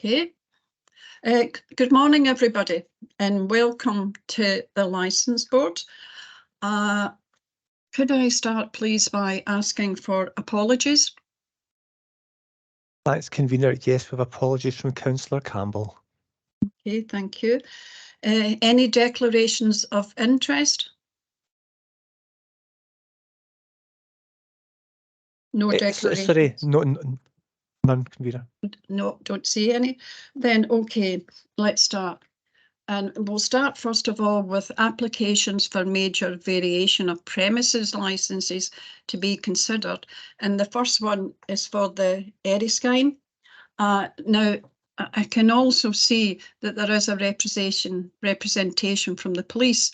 Okay. Good morning, everybody, and welcome to the Licence Board. Could I start, please, by asking for apologies? Thanks, Convener. Yes, with apologies from Councillor Campbell. Okay, thank you. Any declarations of interest? No declaration. Sorry, none, Convener. No, don't see any. Then, okay, let's start. And we'll start, first of all, with applications for major variation of premises licences to be considered. And the first one is for the Eriskine. Now, I can also see that there is a representation from the police,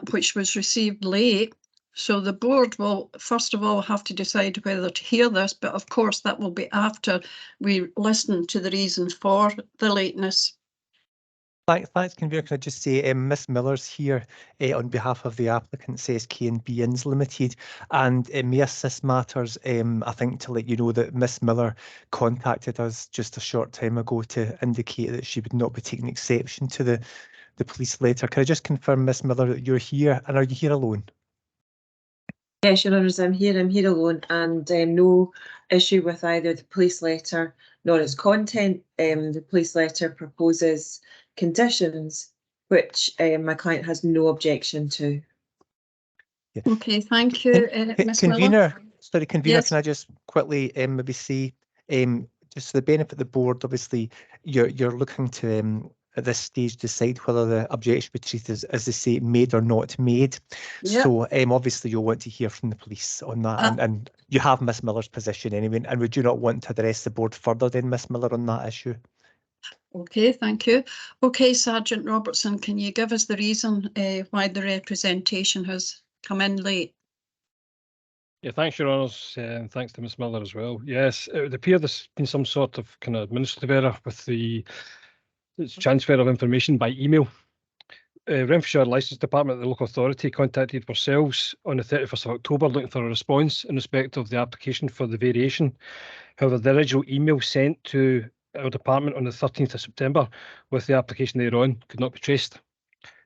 which was received late. So the board will, first of all, have to decide whether to hear this, but of course that will be after we listen to the reasons for the lateness. Thanks, Convener. Can I just say, Miss Miller's here on behalf of the applicant, K&B Inns Limited, and may assist matters. I think to let you know that Miss Miller contacted us just a short time ago to indicate that she would not be taking exception to the police letter. Can I just confirm, Miss Miller, that you're here, and are you here alone? Yes, Your Honours, I'm here alone, and no issue with either the police letter nor its content. The police letter proposes conditions which my client has no objection to. Yeah. Okay, thank you, Ms. Miller. Sorry, Convener, Yes. can I just quickly maybe say, just for the benefit of the board, obviously you're looking to at this stage decide whether the objection be treated as they say, made or not made. Yep. So obviously you'll want to hear from the police on that, and you have Miss Miller's position anyway, and would you not want to address the board further then, Miss Miller, on that issue? Okay, thank you. Okay, Sergeant Robertson, can you give us the reason why the representation has come in late? Yeah, thanks, Your Honours, and thanks to Miss Miller as well. Yes, it would appear there's been some sort of kind of administrative error with the transfer of information by email. Renfrewshire Licence Department, the local authority, contacted ourselves on the 31st of October looking for a response in respect of the application for the variation. However, the original email sent to our department on the 13th of September with the application thereon could not be traced.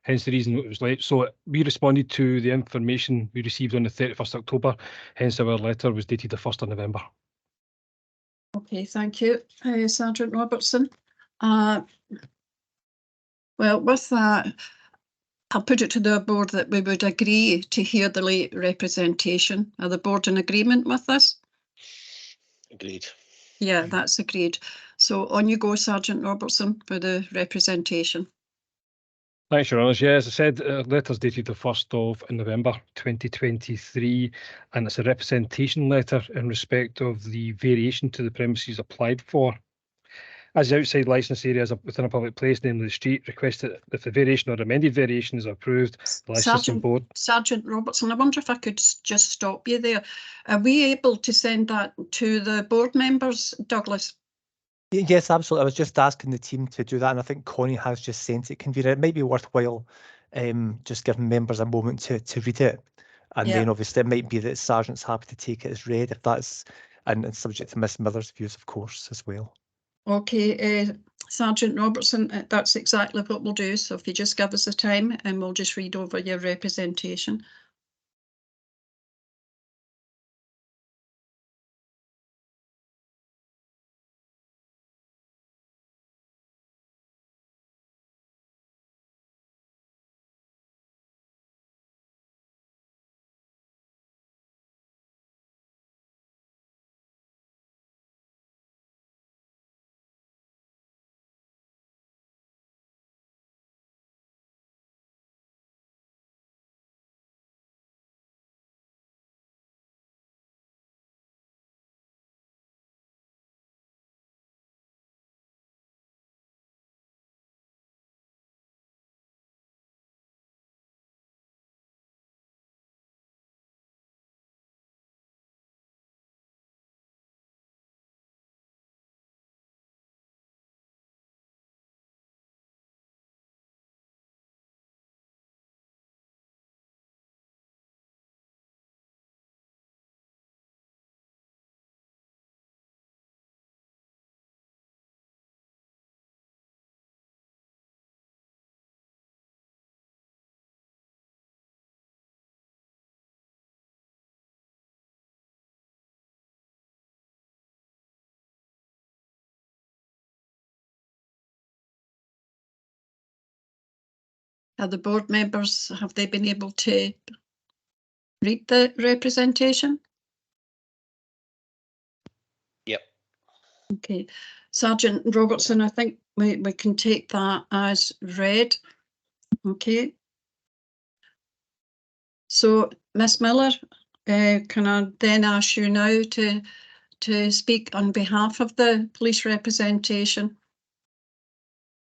Hence the reason it was late. So we responded to the information we received on the 31st of October. Hence our letter was dated the 1st of November. Okay, thank you, Sergeant Robertson. Well, with that, I'll put it to the board that we would agree to hear the late representation. Are the board in agreement with this? Agreed. Yeah, that's agreed. So on you go, Sergeant Robertson, for the representation. Thanks, Your Honours. Yeah, as I said, letter's dated the 1st of November 2023, and it's a representation letter in respect of the variation to the premises applied for. As the outside licence area is within a public place, namely the street, requested if the variation or amended variation is approved, the licensing board. Sergeant Robertson, I wonder if I could just stop you there. Are we able to send that to the board members, Douglas? Yes, absolutely. I was just asking the team to do that, and I think Connie has just sent it. Convener, it might be worthwhile just giving members a moment to read it, and then obviously it might be that Sergeant's happy to take it as read if that's and subject to Miss Miller's views, of course, as well. Okay, Sergeant Robertson, that's exactly what we'll do. So if you just give us the time, and we'll just read over your representation. Are the board members, have they been able to read the representation? Yep. Okay, Sergeant Robertson, I think we can take that as read. Okay. So, Miss Miller, can I then ask you now to speak on behalf of the police representation?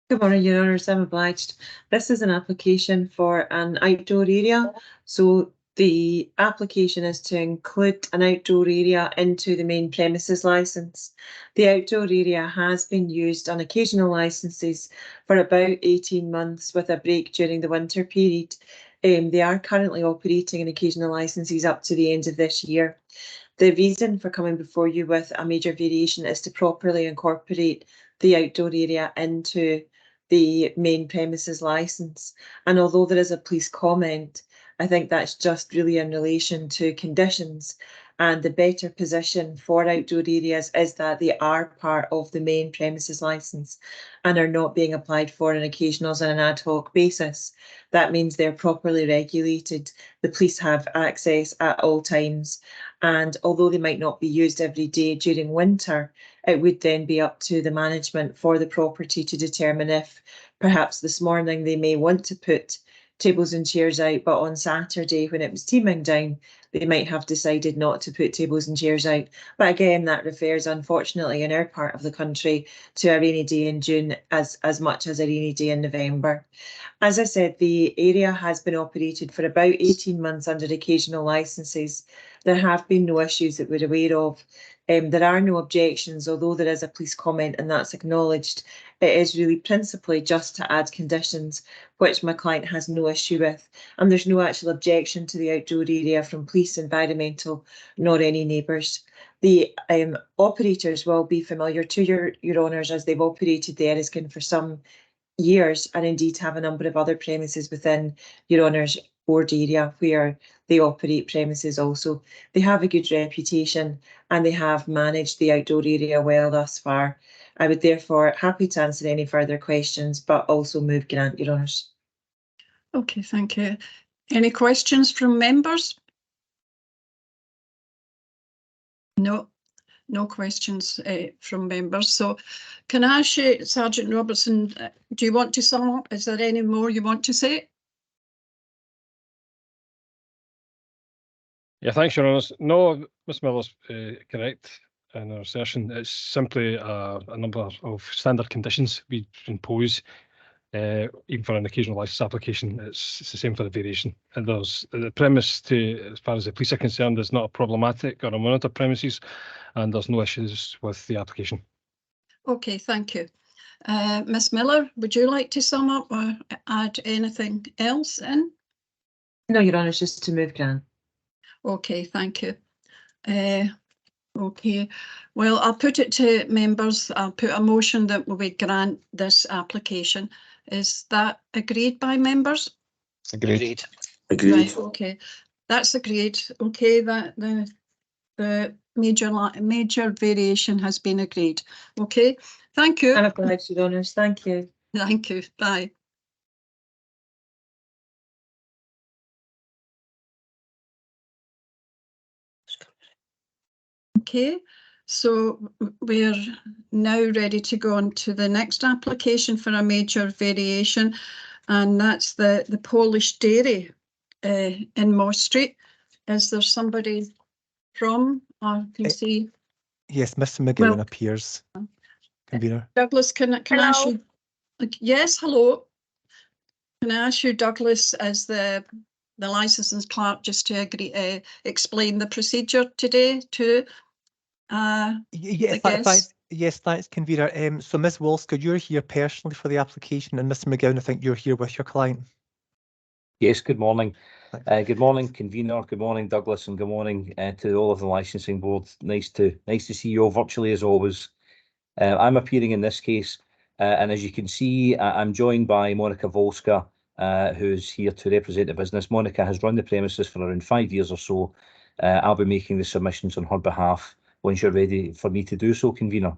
Good morning, Your Honours, I'm obliged. This is an application for an outdoor area. So the application is to include an outdoor area into the main premises licence. The outdoor area has been used on occasional licences for about 18 months with a break during the winter period. They are currently operating in occasional licences up to the end of this year. The reason for coming before you with a major variation is to properly incorporate the outdoor area into the main premises licence. And although there is a police comment, I think that's just really in relation to conditions. And the better position for outdoor areas is that they are part of the main premises licence and are not being applied for in occasionals on an ad hoc basis. That means they're properly regulated. The police have access at all times. And although they might not be used every day during winter, it would then be up to the management for the property to determine if perhaps this morning they may want to put tables and chairs out, but on Saturday when it was teeming down, they might have decided not to put tables and chairs out. But again, that refers, unfortunately, in our part of the country to a rainy day in June as much as a rainy day in November. As I said, the area has been operated for about 18 months under occasional licences. There have been no issues that we're aware of. There are no objections, although there is a police comment and that's acknowledged. It is really principally just to add conditions, which my client has no issue with. And there's no actual objection to the outdoor area from police, environmental, nor any neighbours. The operators will be familiar to your honours as they've operated the Erskine for some years and indeed have a number of other premises within your honours board area where they operate premises also. They have a good reputation and they have managed the outdoor area well thus far. I would therefore happy to answer any further questions, but also move grant, your honours. Okay, thank you. Any questions from members? No, no questions from members. So can I ask you, Sergeant Robertson, do you want to sum up? Is there any more you want to say? Yeah, thanks, Your Honours. No, Ms Miller's correct in her assertion. It's simply a number of standard conditions we impose, even for an occasional licence application. It's the same for the variation. And there's the premise to, as far as the police are concerned, is not a problematic or a monitor premises, and there's no issues with the application. Okay, thank you. Ms Miller, would you like to sum up or add anything else in? No, your honours, just to move grant. Okay, thank you. Okay, well, I'll put it to members. I'll put a motion that we grant this application. Is that agreed by members? Agreed. Right, okay, that's agreed. Okay, that the major variation has been agreed. Okay, thank you. I'm obliged, your honours. Thank you. Thank you. Bye. Okay, so we're now ready to go on to the next application for a major variation, and that's the Polish Dairy in Moss Street. Is there somebody from, or can you see? Yes, Mr. McGowan Well, appears. Convener. Douglas, can I ask you? Yes, hello. Can I ask you, Douglas, as the licensing clerk, just to agree, explain the procedure today to Yes, thanks, Convener. So Ms. Wolska, you're here personally for the application, and Mr. McGowan, I think you're here with your client. Yes, good morning. Good morning, Convener. Good morning, Douglas, and good morning to all of the licensing board. Nice to see you all virtually as always. I'm appearing in this case, and as you can see, I'm joined by Monica Wolska, who's here to represent the business. Monica has run the premises for around 5 years or so. I'll be making the submissions on her behalf once you're ready for me to do so, Convener.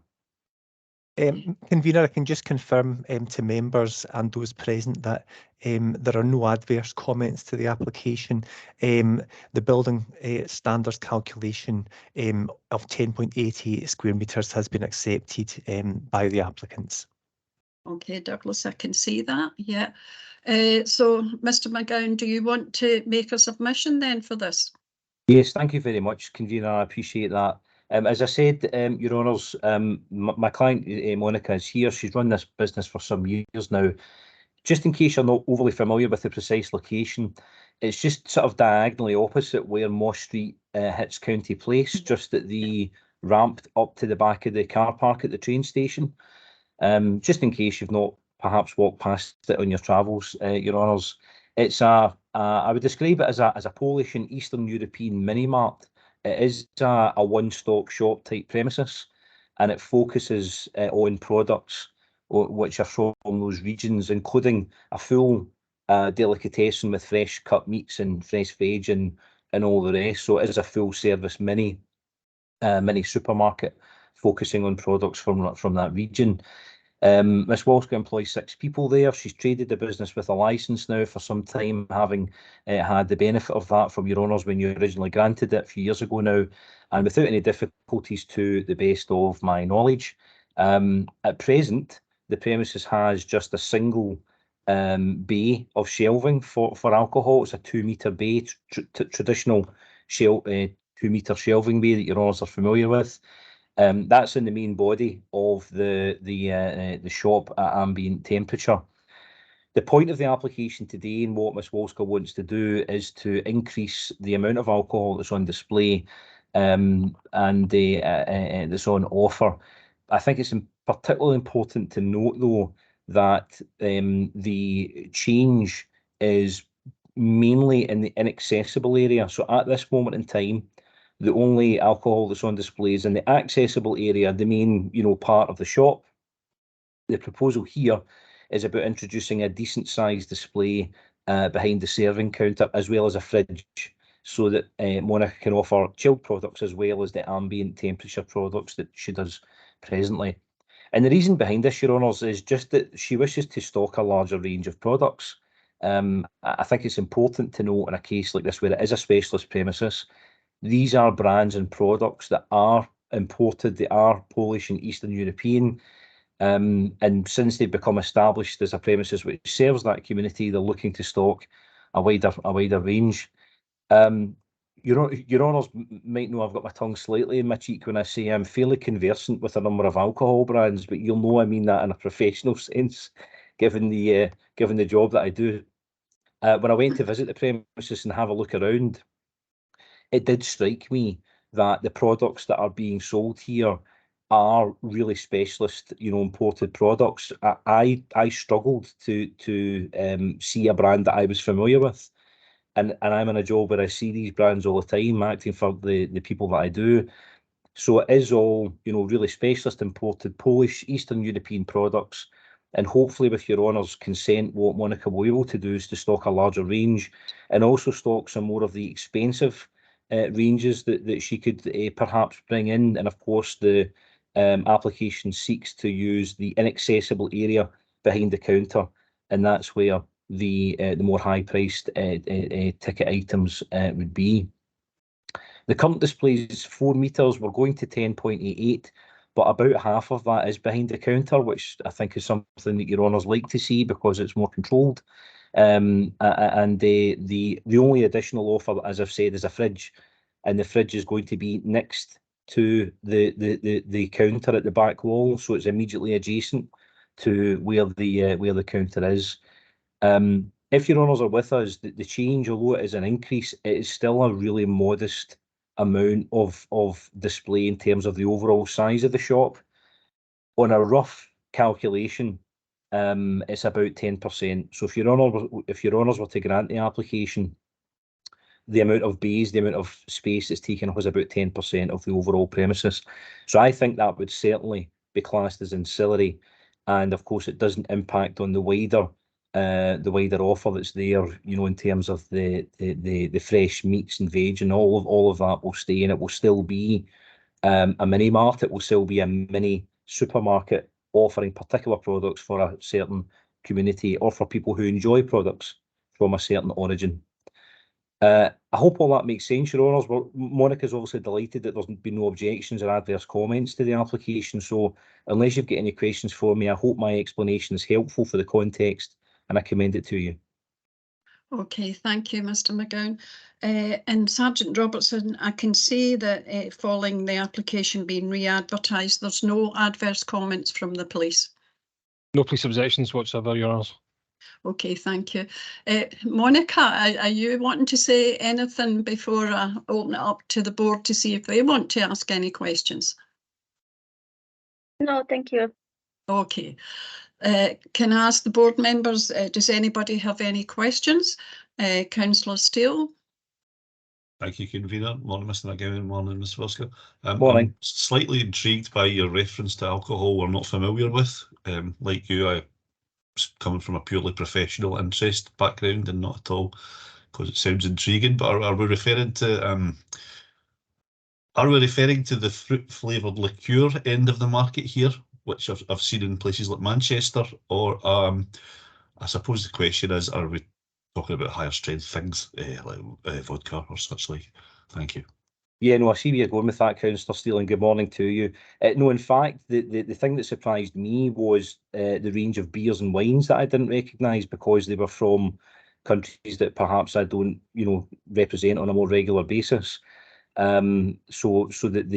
Convener, I can just confirm to members and those present that there are no adverse comments to the application. The building standards calculation of 10.88 square metres has been accepted by the applicants. Okay, Douglas, I can see that, yeah. So, Mr McGowan, do you want to make a submission then for this? Yes, thank you very much, Convener. I appreciate that. As I said, Your Honours, my client, Monica, is here. She's run this business for some years now. Just in case you're not overly familiar with the precise location, it's just sort of diagonally opposite where Moss Street hits County Place, just at the ramp up to the back of the car park at the train station. Just in case you've not perhaps walked past it on your travels, Your Honours, it's I would describe it as a Polish and Eastern European mini-mart. It is a one-stop shop type premises, and it focuses on products which are from those regions, including a full delicatessen with fresh cut meats and fresh veg and all the rest. So it is a full-service mini supermarket focusing on products from that region. Miss Walska employs 6 people there. She's traded the business with a licence now for some time, having had the benefit of that from Your Honours when you originally granted it a few years ago now, and without any difficulties to the best of my knowledge. At present, the premises has just a single bay of shelving for alcohol. It's a 2-metre bay, traditional 2-metre shelving bay that Your Honours are familiar with. That's in the main body of the shop at ambient temperature. The point of the application today and what Ms Walska wants to do is to increase the amount of alcohol that's on display and that's on offer. I think it's particularly important to note, though, that the change is mainly in the inaccessible area. So at this moment in time, the only alcohol that's on display is in the accessible area, the main, part of the shop. The proposal here is about introducing a decent sized display behind the serving counter, as well as a fridge, so that Monica can offer chilled products as well as the ambient temperature products that she does presently. And the reason behind this, Your Honours, is just that she wishes to stock a larger range of products. I think it's important to note in a case like this, where it is a specialist premises, these are brands and products that are imported, they are Polish and Eastern European, and since they've become established as a premises which serves that community, they're looking to stock a wider range. Your Honours might know I've got my tongue slightly in my cheek when I say I'm fairly conversant with a number of alcohol brands, but you'll know I mean that in a professional sense, given the job that I do. When I went to visit the premises and have a look around, it did strike me that the products that are being sold here are really specialist, imported products. I struggled to see a brand that I was familiar with, and I'm in a job where I see these brands all the time, acting for the people that I do. So it is all, really specialist imported Polish, Eastern European products. And hopefully with Your Honours' consent, what Monica will be able to do is to stock a larger range and also stock some more of the expensive ranges that she could perhaps bring in. And of course, the application seeks to use the inaccessible area behind the counter, and that's where the more high-priced ticket items would be. The current display is 4 metres. We're going to 10.88, but about half of that is behind the counter, which I think is something that Your Honours like to see because it's more controlled. And the only additional offer, as I've said, is a fridge, and the fridge is going to be next to the counter at the back wall, so it's immediately adjacent to where the counter is. If Your Honours are with us, the change, although it is an increase, it is still a really modest amount of display in terms of the overall size of the shop. On a rough calculation, it's about 10%. So if Your Honours were to grant the application, the amount of bays, the amount of space it's taken was about 10% of the overall premises. So I think that would certainly be classed as ancillary, and of course it doesn't impact on the wider offer that's there, in terms of the fresh meats and veg, and all of that will stay, and it will still be a mini mart. It will still be a mini supermarket offering particular products for a certain community or for people who enjoy products from a certain origin. I hope all that makes sense, Your Honours. Well, Monica's obviously delighted that there's been no objections or adverse comments to the application, so unless you've got any questions for me, I hope my explanation is helpful for the context and I commend it to you. Okay, thank you, Mr McGowan. And Sergeant Robertson, I can see that following the application being re-advertised, there's no adverse comments from the police. No police objections whatsoever, Your Honours. Okay, thank you. Monica, are you wanting to say anything before I open it up to the board to see if they want to ask any questions? No, thank you. Okay. Can I ask the board members, does anybody have any questions? Councillor Steele? Thank you, Convener. Morning, Mr McGowan. Morning, Ms Wilsker. Morning. I'm slightly intrigued by your reference to alcohol we're not familiar with. Like you, I coming from a purely professional interest background and not at all because it sounds intriguing, but are we referring to the fruit flavoured liqueur end of the market here, which I've seen in places like Manchester, or I suppose the question is, are we talking about higher strength things like vodka or such like? Thank you. Yeah, no, I see where you're going with that, Councillor Steele, and good morning to you. No, in fact, the thing that surprised me was the range of beers and wines that I didn't recognise because they were from countries that perhaps I don't, represent on a more regular basis. So that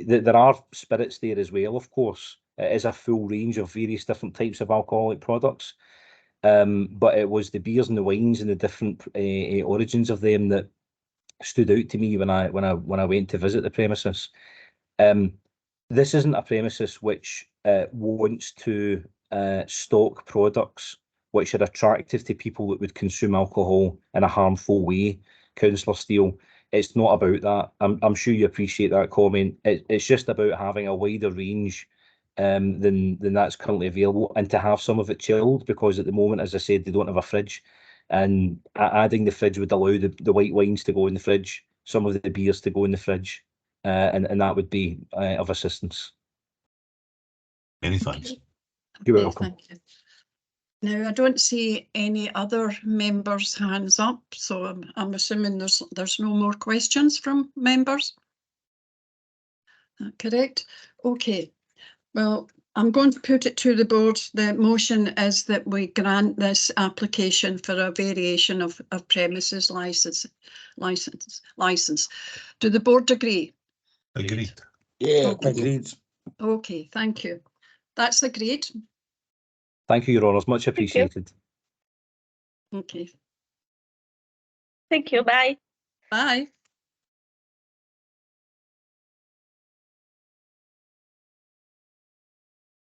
there are spirits there as well, of course. It is a full range of various different types of alcoholic products. But it was the beers and the wines and the different origins of them that stood out to me when I went to visit the premises. This isn't a premises which wants to stock products which are attractive to people that would consume alcohol in a harmful way, Councillor Steele. It's not about that. I'm sure you appreciate that comment. It's just about having a wider range than that's currently available, and to have some of it chilled, because at the moment, as I said, they don't have a fridge, and adding the fridge would allow the white wines to go in the fridge, some of the beers to go in the fridge, and that would be of assistance. Many thanks. You're Okay, welcome. thank you. Now, I don't see any other members' hands up, so I'm assuming there's no more questions from members. Correct? Okay. Well, I'm going to put it to the board. The motion is that we grant this application for a variation of premises license. Do the board agree? Agreed. Yeah, Okay. agreed. Okay, thank you. That's agreed. Thank you, Your Honours. Much appreciated. Okay, Thank you. Bye. bye.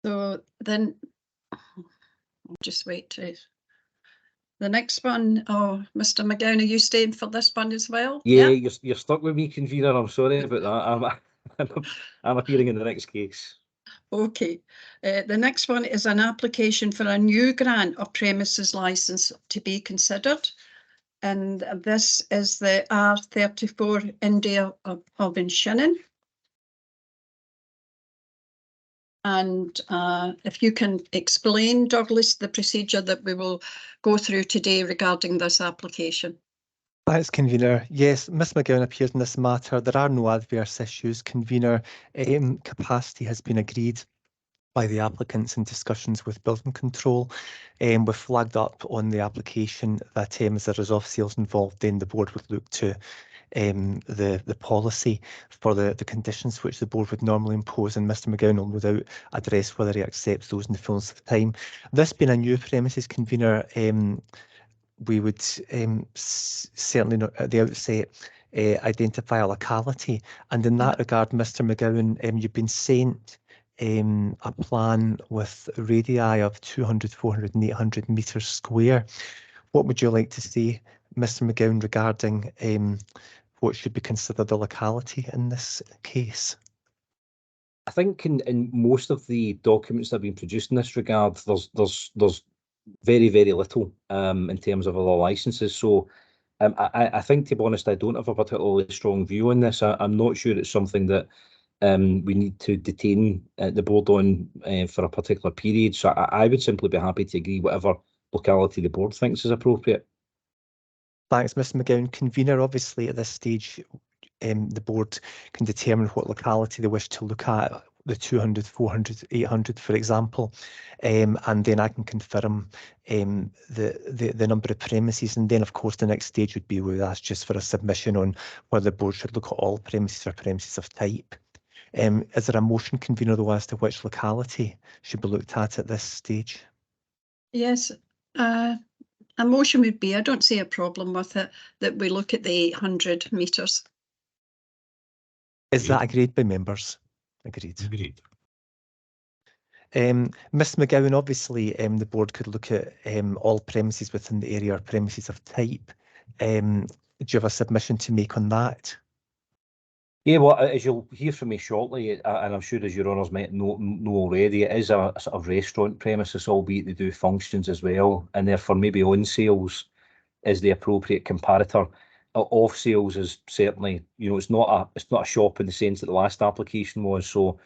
So then, I'll just wait to the next one. Oh, Mr McGowan, are you staying for this one as well? Yeah, you're stuck with me, Convener. I'm sorry about that. I'm appearing in the next case. Okay. The next one is an application for a new grant of premises licence to be considered. And this is the R34 India of Shannon. And if you can explain, Douglas, the procedure that we will go through today regarding this application. Thanks, Convener. Yes, Ms McGowan appears in this matter. There are no adverse issues. Convener, capacity has been agreed by the applicants in discussions with building control. We've flagged up on the application that as there is off-sales involved, then the board would look to the policy for the conditions which the board would normally impose, and Mr McGowan will no doubt address whether he accepts those in the fullness of time. This being a new premises, Convener, we would certainly not at the outset identify a locality, and in that regard, Mr McGowan, you've been sent a plan with radii of 200, 400 and 800 metres square. What would you like to say, Mr McGowan, regarding what should be considered a locality in this case? I think in most of the documents that have been produced in this regard, there's very, very little in terms of other licenses. So I think, to be honest, I don't have a particularly strong view on this. I'm not sure it's something that we need to detain the board on for a particular period. So I would simply be happy to agree whatever locality the board thinks is appropriate. Thanks, Mr McGowan. Convener, obviously at this stage, the board can determine what locality they wish to look at, the 200, 400, 800, for example, and then I can confirm the number of premises. And then, of course, the next stage would be we ask just for a submission on whether the board should look at all premises or premises of type. Is there a motion, Convener, though, as to which locality should be looked at this stage? Yes, a motion would be, I don't see a problem with it, that we look at the 800 metres. Is that agreed by members? Agreed. Agreed. Ms McGowan, obviously the board could look at all premises within the area or premises of type. Do you have a submission to make on that? Yeah, well, as you'll hear from me shortly, and I'm sure as your honours might know already, it is a sort of restaurant premises, albeit they do functions as well, and therefore maybe on sales is the appropriate comparator. Off sales is certainly, it's not a shop in the sense that the last application was. So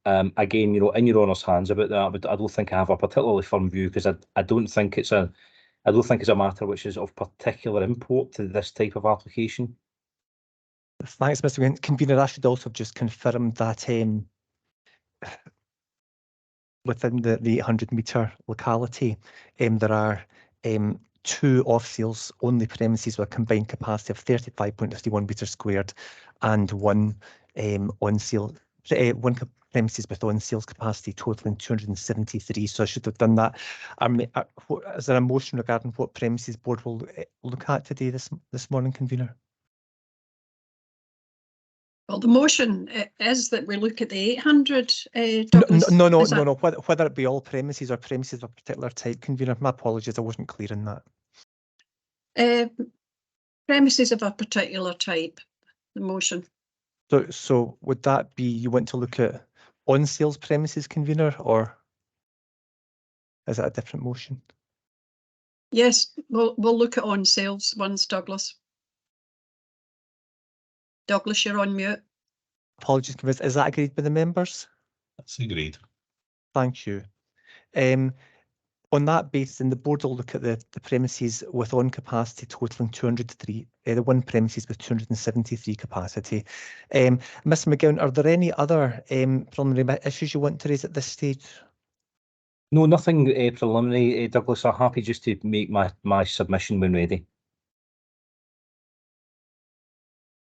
again, in your honour's hands about that, but I don't think I have a particularly firm view, because I don't think it's a matter which is of particular import to this type of application. Thanks, Mr. McGowan. Convener, I should also just confirm that within the 800 metre locality, there are 2 off-sales only premises with a combined capacity of 35.51 metres squared and one on-sale, one premises with on-sales capacity totaling 273. So I should have done that. Is there a motion regarding what premises board will look at today this morning, Convener? Well, the motion is that we look at the 800. Douglas, no. Whether it be all premises or premises of a particular type, Convener. My apologies, I wasn't clear in that. Premises of a particular type, the motion. So would that be you want to look at on sales premises, Convener, or is that a different motion? Yes, we'll look at on sales ones, Douglas. Douglas, you're on mute. Apologies, Convener. Is that agreed by the members? That's agreed. Thank you. On that basis, then the board will look at the premises with on capacity totaling 203, the one premises with 273 capacity. Mr McGowan, are there any other preliminary issues you want to raise at this stage? No, nothing preliminary, Douglas. I'm happy just to make my submission when ready.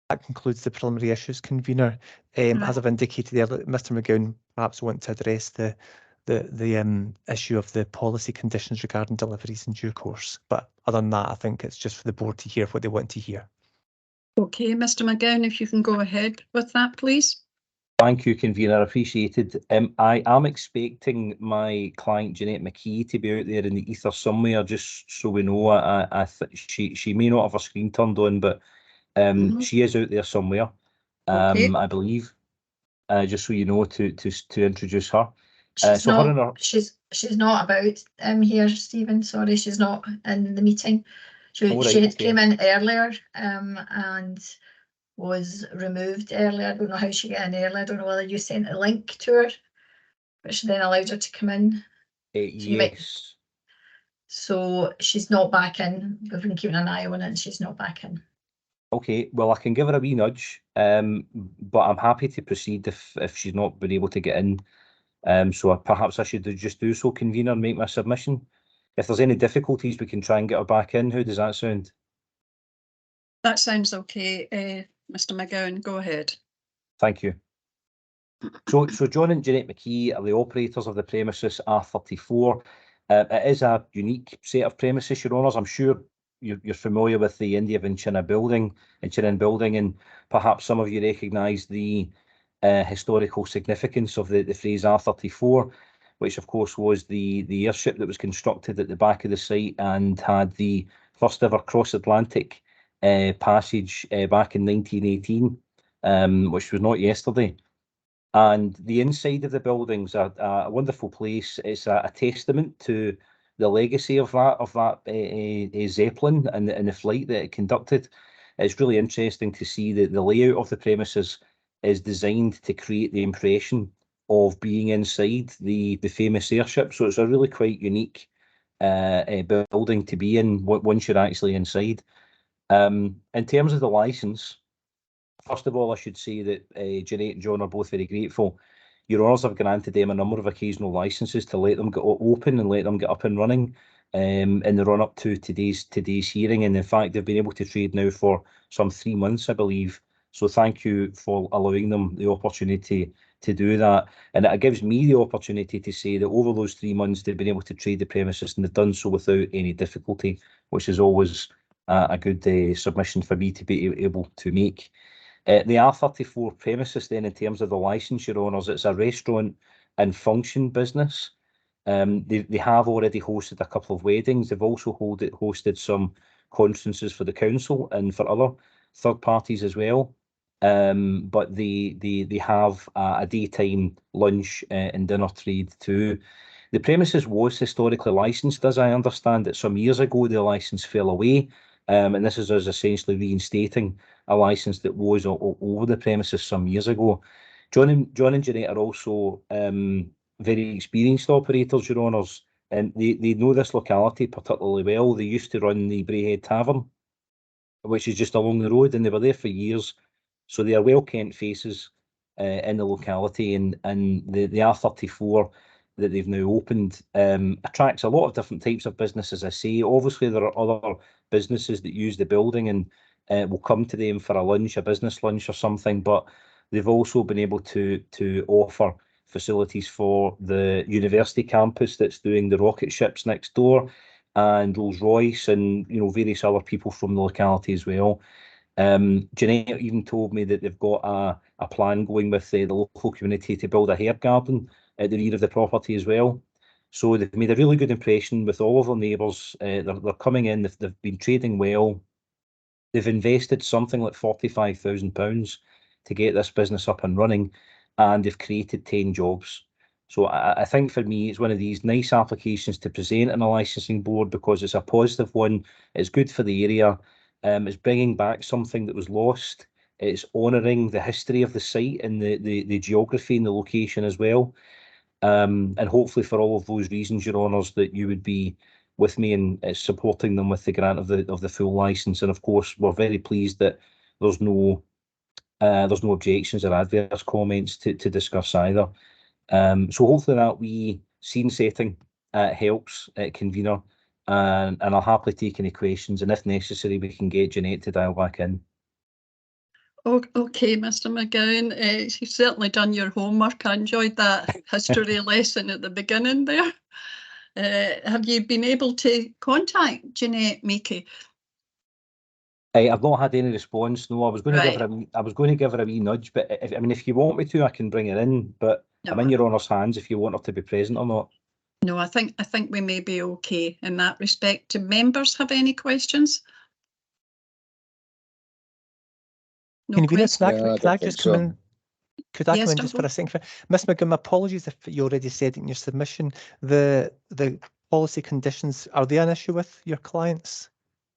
That concludes the preliminary issues, Convener. As I've indicated earlier, Mr McGowan perhaps want to address the issue of the policy conditions regarding deliveries in due course. But other than that, I think it's just for the board to hear what they want to hear. Okay, Mr McGowan, if you can go ahead with that, please. Thank you, Convener. Appreciated. I am expecting my client Jeanette McKee to be out there in the ether somewhere, just so we know. I she may not have her screen turned on, but she is out there somewhere. Okay. I believe. Just so you know, to introduce her. She's So not. her and her, She's not about here, Stephen. Sorry, she's not in the meeting. She right, she okay. came in earlier and was removed earlier. I don't know how she got in earlier. I don't know whether you sent a link to her, but she then allowed her to come in. yes. So she's not back in. We've been keeping an eye on it, and she's not back in. Okay, well, I can give her a wee nudge, but I'm happy to proceed if she's not been able to get in. So perhaps I should just do so, Convener, and make my submission. If there's any difficulties, we can try and get her back in. How does that sound? That sounds okay, Mr McGowan, go ahead. Thank you. So John and Jeanette McKee are the operators of the premises R34. It is a unique set of premises, Your Honours. I'm sure you're familiar with the India Vincina building, and perhaps some of you recognise the historical significance of the phrase R34, which of course was the airship that was constructed at the back of the site and had the first ever cross-Atlantic passage back in 1918, which was not yesterday. And the inside of the building's a wonderful place. It's a testament to the legacy of that Zeppelin and the flight that it conducted. It's really interesting to see the layout of the premises is designed to create the impression of being inside the famous airship. So it's a really quite unique building to be in once you're actually inside. In terms of the licence, first of all, I should say that Jeanette and John are both very grateful. Your Honours have granted them a number of occasional licences to let them get open and let them get up and running in the run-up to today's hearing. And in fact, they've been able to trade now for some 3 months, I believe. So thank you for allowing them the opportunity to do that. And it gives me the opportunity to say that over those 3 months, they've been able to trade the premises, and they've done so without any difficulty, which is always a good submission for me to be able to make. The R34 premises then, in terms of the licence, Your Honours, it's a restaurant and function business. They have already hosted a couple of weddings. They've also hosted some conferences for the council and for other third parties as well. But they have a daytime lunch and dinner trade too. The premises was historically licensed, as I understand it. Some years ago, the licence fell away, and this is us essentially reinstating a licence that was over the premises some years ago. John and Jeanette are also very experienced operators, Your Honours, and they know this locality particularly well. They used to run the Brayhead Tavern, which is just along the road, and they were there for years. So they are well-kent faces in the locality, and the R34 that they've now opened attracts a lot of different types of business, as I say. Obviously, there are other businesses that use the building and will come to them for a lunch, a business lunch or something, but they've also been able to offer facilities for the university campus that's doing the rocket ships next door, and Rolls-Royce, and various other people from the locality as well. Jeanette even told me that they've got a plan going with the local community to build a herb garden at the rear of the property as well. So they've made a really good impression with all of their neighbours. They're coming in, they've been trading well. They've invested something like £45,000 to get this business up and running, and they've created 10 jobs. So I think for me, it's one of these nice applications to present in a licensing board because it's a positive one. It's good for the area. It's bringing back something that was lost. It's honouring the history of the site and the geography and the location as well. And hopefully for all of those reasons, Your Honours, that you would be with me in supporting them with the grant of the full licence. And of course, we're very pleased that there's no objections or adverse comments to discuss either. So hopefully that wee scene setting helps Convener, and I'll happily take any questions, and if necessary, we can get Jeanette to dial back in. Okay, Mr. McGowan, you've certainly done your homework. I enjoyed that history lesson at the beginning there. Have you been able to contact Jeanette Meekie? I've not had any response. No, I was going to give her a wee nudge, but if you want me to, I can bring her in. But no, I'm in Your Honour's hands if you want her to be present or not. No, I think we may be okay in that respect. Do members have any questions? No questions. Can I just come in? Could I come in just for a second? Ms. McGowan, apologies if you already said it in your submission. The policy conditions, are they an issue with your clients?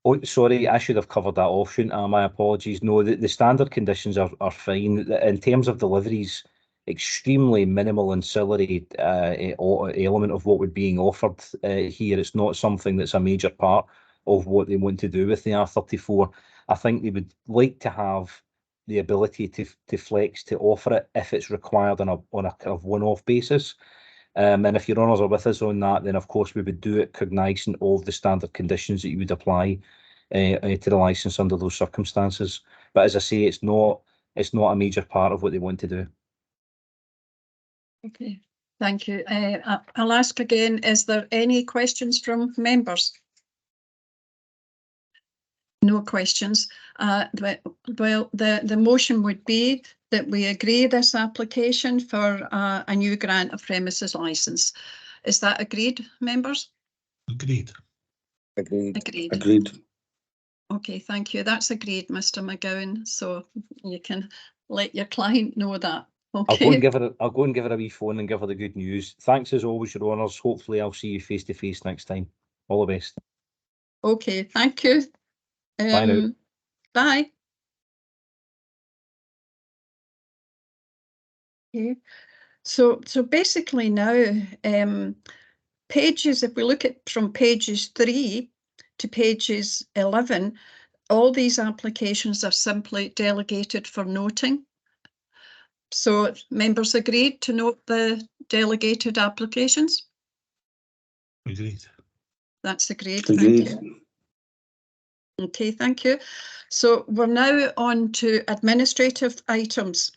Oh, sorry, I should have covered that off, shouldn't I? My apologies. No, the standard conditions are fine. In terms of deliveries, extremely minimal ancillary element of what would being offered here. It's not something that's a major part of what they want to do with the R34. I think they would like to have the ability to flex, to offer it if it's required on a kind of one-off basis. And if Your Honours are with us on that, then of course we would do it cognizant of the standard conditions that you would apply to the licence under those circumstances. But as I say, it's not a major part of what they want to do. Okay, thank you. I'll ask again, is there any questions from members? No questions. Well, the motion would be that we agree this application for a new grant of premises licence. Is that agreed, members? Agreed. Agreed. Okay, thank you. That's agreed, Mr. McGowan. So you can let your client know that. Okay. I'll go and give her a wee phone and give her the good news. Thanks as always, Your Honours. Hopefully I'll see you face to face next time. All the best. Okay, thank you. Bye now. Bye. Okay. So basically now, pages, if we look at from pages 3 to pages 11, all these applications are simply delegated for noting. So members agreed to note the delegated applications? Agreed. That's agreed. Agreed. Thank you. Okay, thank you. So we're now on to administrative items.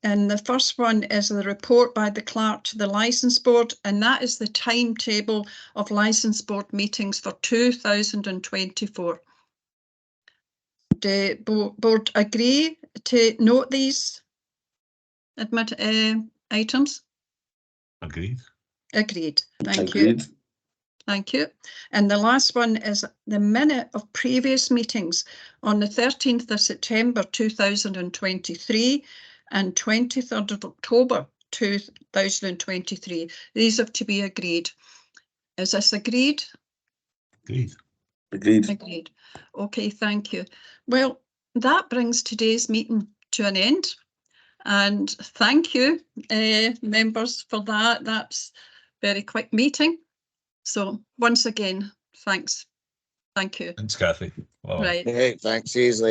And the first one is the report by the clerk to the licence board, and that is the timetable of licence board meetings for 2024. Do board agree to note these items? Agreed. Agreed. Thank Agreed. you. Thank you. And the last one is the minute of previous meetings on the 13th of September 2023 and 23rd of October 2023. These have to be agreed. Is this agreed? Agreed. Agreed. Agreed. Okay, thank you. Well, that brings today's meeting to an end. And thank you, members, for that. That's a very quick meeting. So once again, thanks. Thank you. Thanks, Kathy. Bye. Right. Hey, thanks, Aisley.